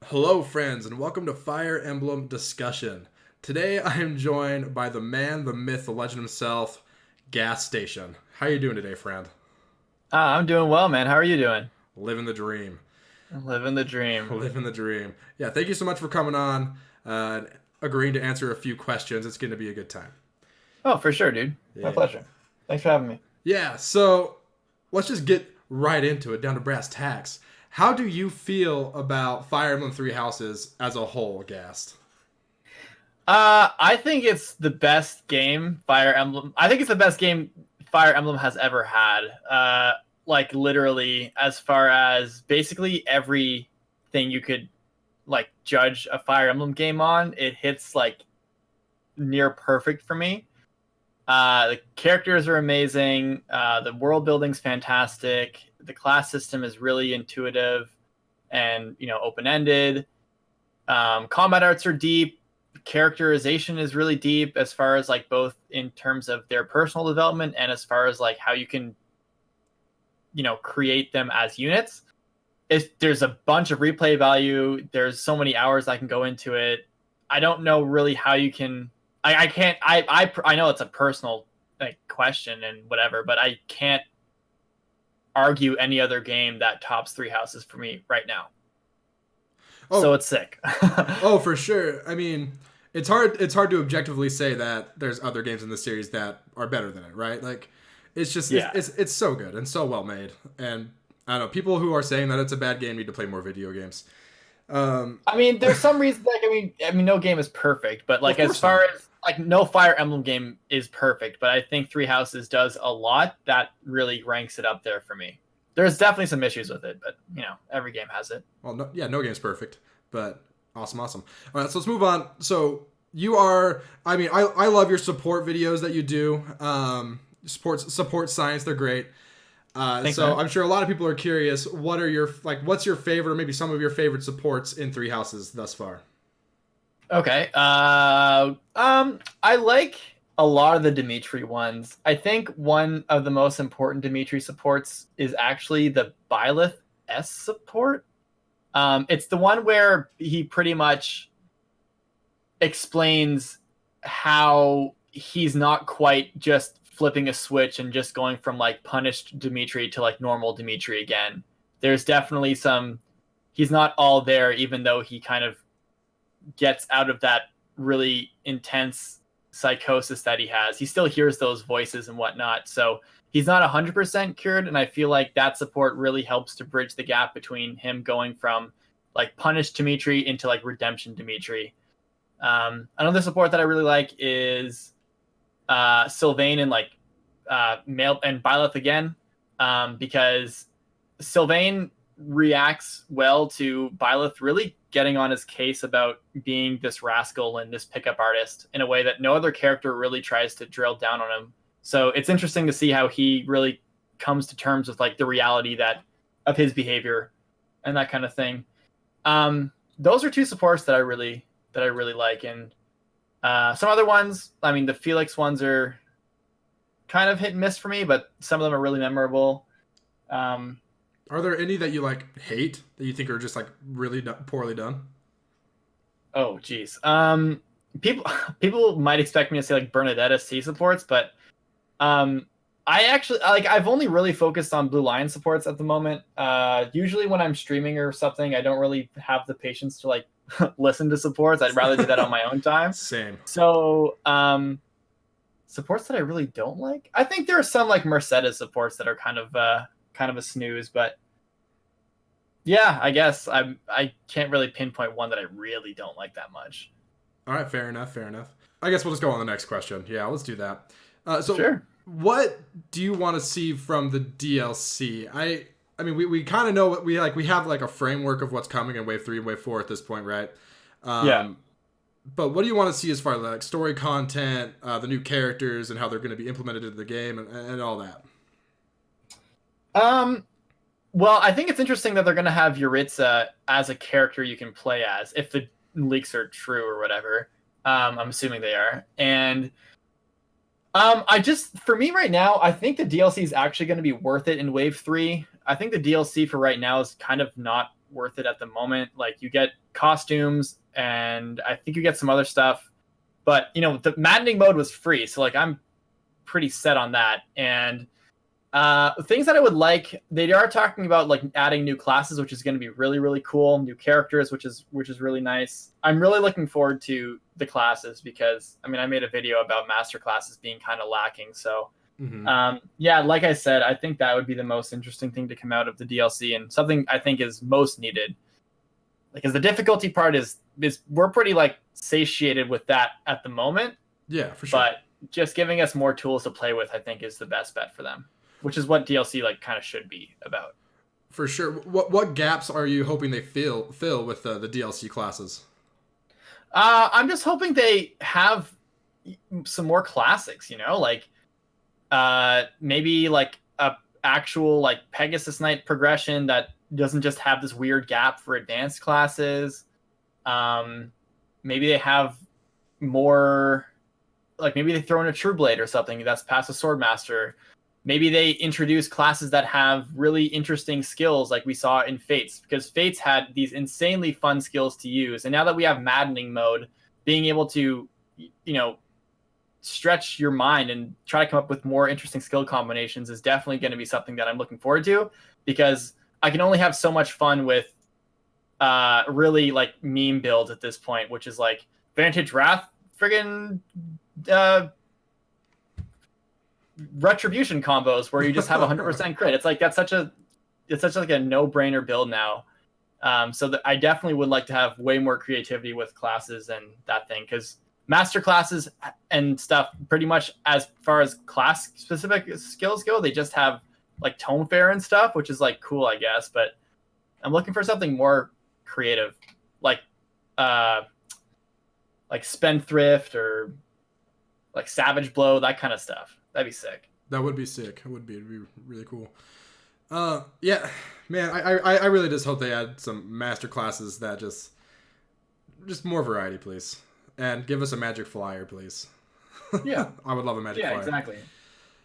Hello, friends, and welcome to Fire Emblem Discussion. Today, I am joined by the man, the myth, the legend himself, Ghaststation. How you doing today, friend? I'm doing well, man. How are you doing? Living the dream. Living the dream. Living the dream. Yeah, thank you so much for coming on, and agreeing to answer a few questions. It's going to be a good time. Oh, for sure, dude. My Yeah. pleasure. Thanks for having me. Yeah, so let's just get right into it, down to brass tacks. How do you feel about Fire Emblem Three Houses as a whole, Ghast? I think it's the best game Fire Emblem. I think it's the best game Fire Emblem has ever had. Like literally, as far as basically everything you could like judge a Fire Emblem game on, it hits like near perfect for me. The characters are amazing. The world building's fantastic. The class system is really intuitive and open ended. Combat arts are deep. Characterization is really deep as far as like both in terms of their personal development and as far as like how you can create them as units. There's a bunch of replay value. There's so many hours I can go into it. I don't know really how you can. I can't. I know it's a personal like question and whatever, but I can't argue any other game that tops Three Houses for me right now. So Oh, it's sick. oh, for sure. I mean, it's hard. It's hard to objectively say that there's other games in the series that are better than it, right? Like, it's just Yeah. it's so good and so well made. And I don't know, people who are saying that it's a bad game need to play more video games. Um, I mean, there's some reason like I mean, no game is perfect, but well, of like as course not. far as like no Fire Emblem game is perfect, but I think Three Houses does a lot that really ranks it up there for me. There's definitely some issues with it, but every game has it. Well, no, yeah, no game's perfect, but awesome, awesome. All right, so let's move on. So you are. I mean, I love your support videos that you do. Support science, they're great. Thanks, So man. I'm sure a lot of people are curious. What are your like? What's your favorite, or maybe some of your favorite supports in Three Houses thus far? Okay. I like a lot of the Dimitri ones. I think one of the most important Dimitri supports is actually the Byleth S support. It's the one where he pretty much explains how he's not quite just flipping a switch and just going from like punished Dimitri to like normal Dimitri again. There's definitely some. He's not all there, even though he kind of gets out of that really intense psychosis that he has. He still hears those voices and whatnot. So he's not 100% cured. And I feel like that support really helps to bridge the gap between him going from like punished Dimitri into like redemption Dimitri. Another support that I really like is Sylvain and like Male and Byleth again, because Sylvain reacts well to Byleth really getting on his case about being this rascal and this pickup artist in a way that no other character really tries to drill down on him. So it's interesting to see how he really comes to terms with like the reality that of his behavior and that kind of thing. Those are two supports that I really like, and some other ones. I mean, the Felix ones are kind of hit and miss for me, but some of them are really memorable. Um, Are there any that you like hate that you think are just like really poorly done? oh, geez. People people might expect me to say like Bernadetta C supports, but um, I actually like I've only really focused on Blue Lion supports at the moment. Usually when I'm streaming or something, I don't really have the patience to like listen to supports. I'd rather do that on my own time. Same. So supports that I really don't like. I think there are some like Mercedes supports that are kind of a snooze, but yeah, I guess I can't really pinpoint one that I really don't like that much. All right, fair enough, fair enough. I guess we'll just go on the next question. Yeah, let's do that. So, Sure. what do you want to see from the DLC? I mean, we kind of know what we like. We have like a framework of what's coming in Wave 3 and Wave 4 at this point, right? Yeah. Um, but what do you want to see as far as like story content, the new characters, and how they're going to be implemented into the game, and all that? Um. Well, I think it's interesting that they're going to have Yuritsa as a character you can play as, if the leaks are true or whatever. I'm assuming they are, and I just for me right now, I think the DLC is actually going to be worth it in Wave 3. I think the DLC for right now is kind of not worth it at the moment. Like you get costumes and I think you get some other stuff, but you know the maddening mode was free, so like I'm pretty set on that. And things that I would like, they are talking about like adding new classes, which is going to be really, really cool. New characters, which is really nice. I'm really looking forward to the classes because I mean I made a video about master classes being kind of lacking. So yeah, like I said, I think that would be the most interesting thing to come out of the DLC and something I think is most needed. Because the difficulty part is we're pretty like satiated with that at the moment. Yeah, for sure. But just giving us more tools to play with, I think, is the best bet for them. Which is what DLC like kind of should be about. For sure. What gaps are you hoping they fill with the DLC classes? I'm just hoping they have some more classics. You know, like maybe like a actual like Pegasus Knight progression that doesn't just have this weird gap for advanced classes. Maybe they have more. Like maybe they throw in a True Blade or something that's past a Swordmaster. Maybe they introduce classes that have really interesting skills like we saw in Fates, because Fates had these insanely fun skills to use. And now that we have maddening mode, being able to, you know, stretch your mind and try to come up with more interesting skill combinations is definitely going to be something that I'm looking forward to, because I can only have so much fun with really like meme builds at this point, which is like Vantage Wrath, friggin' retribution combos where you just have 100% crit. It's like it's such like a no-brainer build now. So that I definitely would like to have way more creativity with classes and that thing, because master classes and stuff, pretty much as far as class specific skills go, they just have like tone fair and stuff, which is like cool, I guess. But I'm looking for something more creative, like Spendthrift or like Savage Blow, that kind of stuff. That'd be sick. That would be sick. It would be. It'd be really cool. Yeah, man. I really just hope they add some master classes that just more variety, please, and give us a magic flyer, please. Yeah, I would love a magic flyer. Yeah, exactly.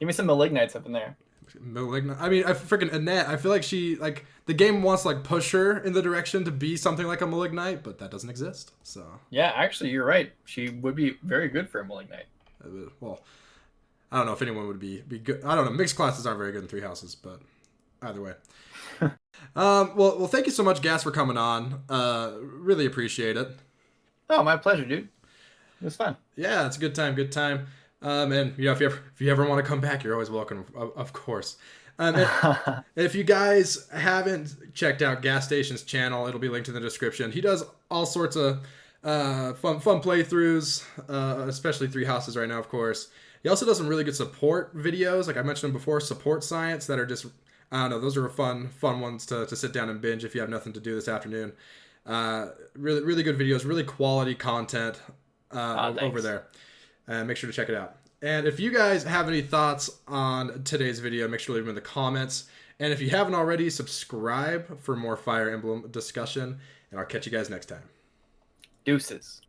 Give me some Malignites up in there. Malignant. I mean, I freaking Annette. I feel like she like the game wants to like push her in the direction to be something like a Malignite, but that doesn't exist. So yeah, actually, you're right. She would be very good for a Malignite. Well, I don't know if anyone would be good. I don't know. Mixed classes aren't very good in Three Houses, but either way. Well, thank you so much, Ghast, for coming on. Really appreciate it. Oh, my pleasure, dude. It was fun. Yeah, it's a good time. Good time. And you know, if you ever want to come back, you're always welcome, of course. If you guys haven't checked out Ghaststation's channel, it'll be linked in the description. He does all sorts of fun playthroughs, especially Three Houses right now, of course. He also does some really good support videos, like I mentioned before, support science that are just, I don't know, those are fun ones to sit down and binge if you have nothing to do this afternoon. Really good videos, really quality content over there. Make sure to check it out. And if you guys have any thoughts on today's video, make sure to leave them in the comments. And if you haven't already, subscribe for more Fire Emblem discussion. And I'll catch you guys next time. Deuces.